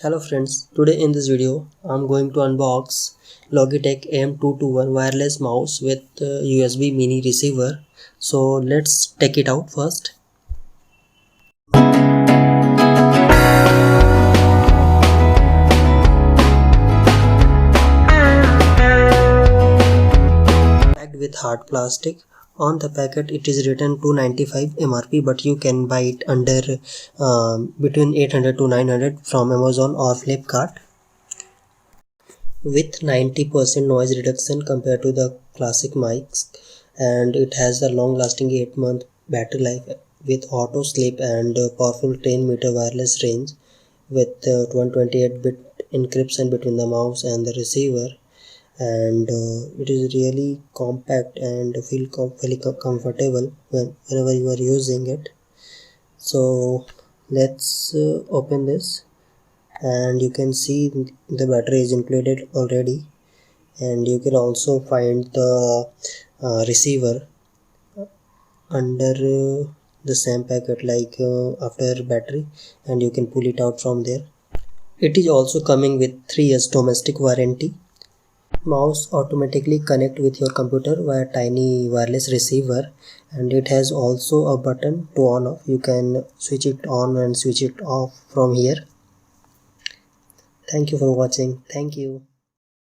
Hello friends, today in this video I'm going to unbox Logitech M221 wireless mouse with USB mini receiver. So let's take it out first. Packed with hard plastic. On the packet it is written 295 MRP, but you can buy it under between 800 to 900 from Amazon or Flipkart. With 90% noise reduction compared to the classic mics, and it has a long lasting 8-month battery life with auto sleep and powerful 10-meter wireless range with 128-bit encryption between the mouse and the receiver. And it is really compact and feel very comfortable whenever you are using it. So let's open this, and you can see the battery is included already, and you can also find the receiver under the same packet, like after battery, and you can pull it out from there. It is also coming with 3 years domestic warranty. Mouse automatically connect with your computer via tiny wireless receiver, and it has also a button to on off. You can switch it on and switch it off from here. Thank you for watching. Thank you.